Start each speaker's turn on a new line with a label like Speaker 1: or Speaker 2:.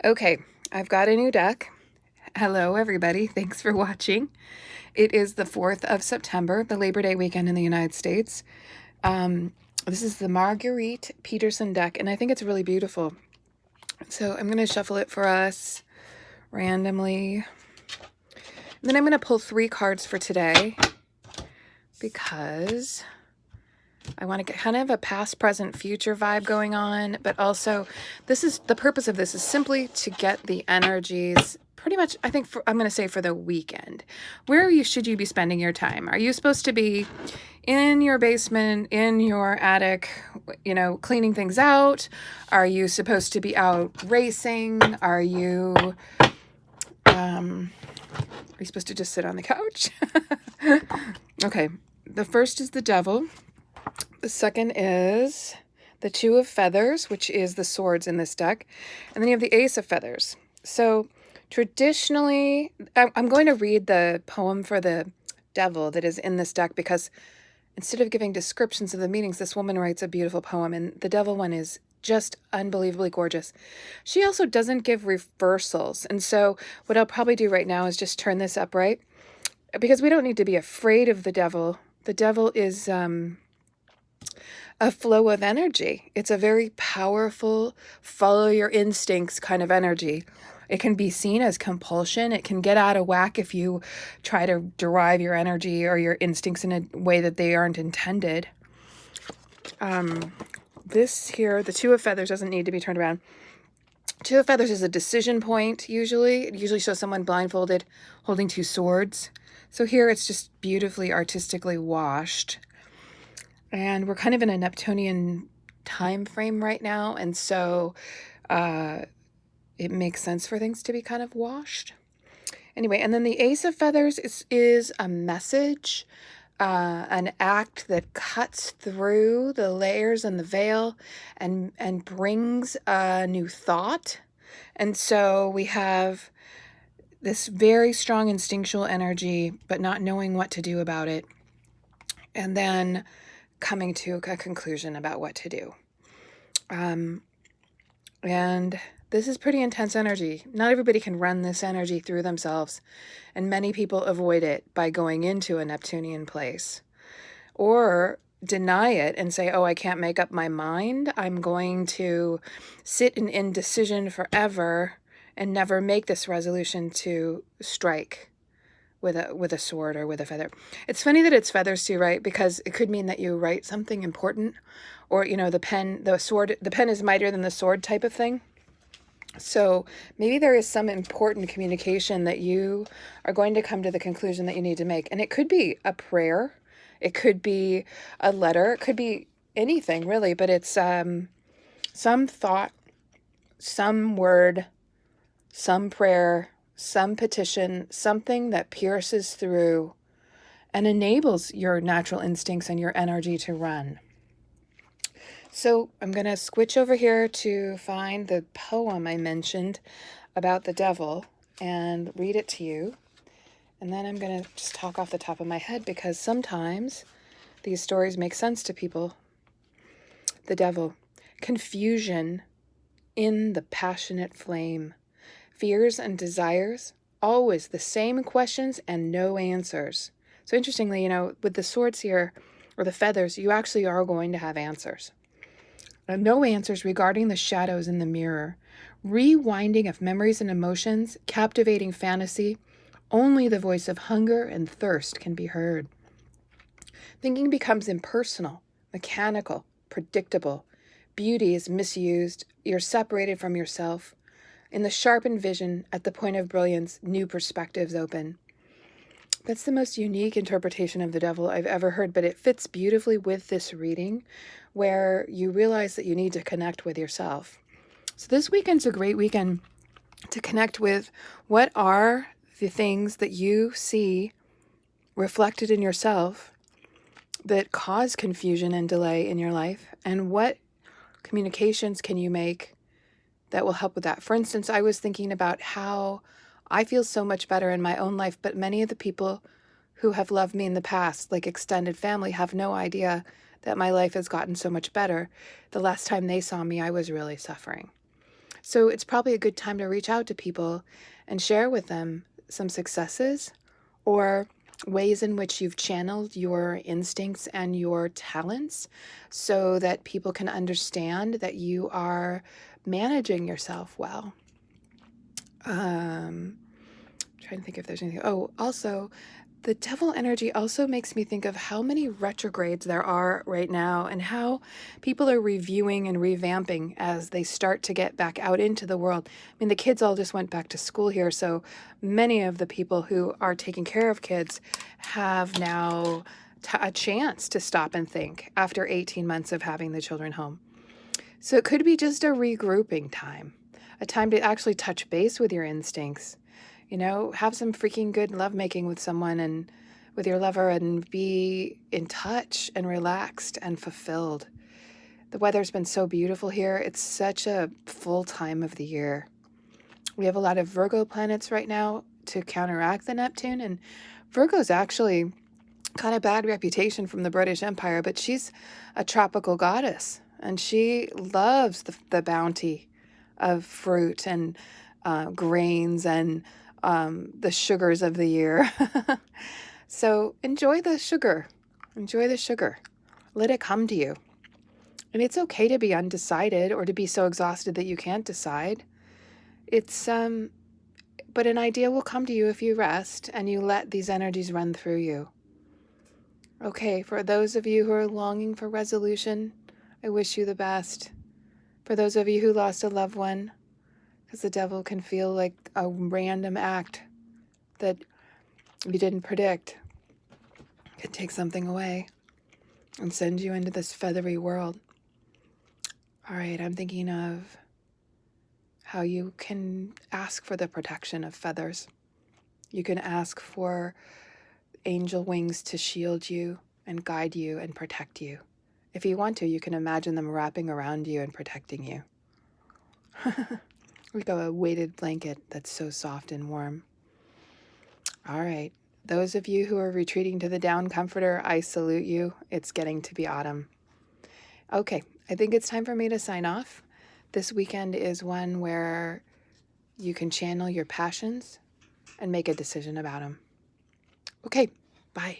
Speaker 1: Okay, I've got a new deck. Hello, everybody. Thanks for watching. It is the 4th of September, the Labor Day weekend in the United States. This is the Marguerite Peterson deck, and I think it's really beautiful. So I'm going to shuffle it for us randomly. And then I'm going to pull 3 cards for today because I want to get kind of a past, present, future vibe going on, but also the purpose of this is simply to get the energies pretty much, I think, I'm going to say for the weekend. Where should you be spending your time? Are you supposed to be in your basement, in your attic, cleaning things out? Are you supposed to be out racing? Are you supposed to just sit on the couch? Okay, the first is the Devil. The second is the Two of Feathers, which is the swords in this deck. And then you have the Ace of Feathers. So traditionally, I'm going to read the poem for the Devil that is in this deck because instead of giving descriptions of the meanings, this woman writes a beautiful poem. And the Devil one is just unbelievably gorgeous. She also doesn't give reversals. And so what I'll probably do right now is just turn this upright because we don't need to be afraid of the Devil. The Devil is a flow of energy. It's a very powerful, follow your instincts kind of energy. It can be seen as compulsion. It can get out of whack if you try to derive your energy or your instincts in a way that they aren't intended. This here, the Two of Feathers, doesn't need to be turned around. Two of Feathers is a decision point, usually. It usually shows someone blindfolded holding 2 swords. So here it's just beautifully artistically washed. And we're kind of in a Neptunian time frame right now, and so it makes sense for things to be kind of washed. Anyway, and then the Ace of Feathers is a message, an act that cuts through the layers and the veil and brings a new thought. And so we have this very strong instinctual energy, but not knowing what to do about it. And then coming to a conclusion about what to do. And this is pretty intense energy. Not everybody can run this energy through themselves, and many people avoid it by going into a Neptunian place or deny it and say, oh, I can't make up my mind. I'm going to sit in indecision forever and never make this resolution to strike with a sword or with a feather. It's funny that it's feathers too, right? Because it could mean that you write something important, or the pen is mightier than the sword type of thing. So maybe there is some important communication that you are going to come to the conclusion that you need to make. And it could be a prayer, it could be a letter, it could be anything really, but it's some thought, some word, some prayer, some petition, something that pierces through and enables your natural instincts and your energy to run. So I'm going to switch over here to find the poem I mentioned about the Devil and read it to you. And then I'm going to just talk off the top of my head because sometimes these stories make sense to people. The Devil. Confusion in the passionate flame. Fears and desires, always the same questions and no answers. So interestingly, with the swords here, or the feathers, you actually are going to have answers. No answers regarding the shadows in the mirror. Rewinding of memories and emotions, captivating fantasy. Only the voice of hunger and thirst can be heard. Thinking becomes impersonal, mechanical, predictable. Beauty is misused. You're separated from yourself. In the sharpened vision, at the point of brilliance, new perspectives open. That's the most unique interpretation of the Devil I've ever heard, but it fits beautifully with this reading where you realize that you need to connect with yourself. So this weekend's a great weekend to connect with what are the things that you see reflected in yourself that cause confusion and delay in your life, and what communications can you make that will help with that. For instance, I was thinking about how I feel so much better in my own life, but many of the people who have loved me in the past, like extended family, have no idea that my life has gotten so much better. The last time they saw me, I was really suffering. So it's probably a good time to reach out to people and share with them some successes or ways in which you've channeled your instincts and your talents so that people can understand that you are managing yourself well. Trying to think if there's anything. Oh, also, the devil energy also makes me think of how many retrogrades there are right now and how people are reviewing and revamping as they start to get back out into the world. I mean, the kids all just went back to school here, so many of the people who are taking care of kids have now a chance to stop and think after 18 months of having the children home. So it could be just a regrouping time, a time to actually touch base with your instincts. Have some freaking good lovemaking with someone and with your lover and be in touch and relaxed and fulfilled. The weather's been so beautiful here. It's such a full time of the year. We have a lot of Virgo planets right now to counteract the Neptune, and Virgo's actually got a bad reputation from the British Empire, but she's a tropical goddess, and she loves the bounty of fruit and grains and the sugars of the year. So enjoy the sugar. Enjoy the sugar. Let it come to you. And it's okay to be undecided or to be so exhausted that you can't decide. But an idea will come to you if you rest and you let these energies run through you. Okay, for those of you who are longing for resolution, I wish you the best. For those of you who lost a loved one, because the devil can feel like a random act that you didn't predict, can take something away and send you into this feathery world. All right, I'm thinking of how you can ask for the protection of feathers. You can ask for angel wings to shield you and guide you and protect you. If you want to, you can imagine them wrapping around you and protecting you. Like a weighted blanket that's so soft and warm. All right. Those of you who are retreating to the down comforter, I salute you. It's getting to be autumn. Okay, I think it's time for me to sign off. This weekend is one where you can channel your passions and make a decision about them. Okay, bye.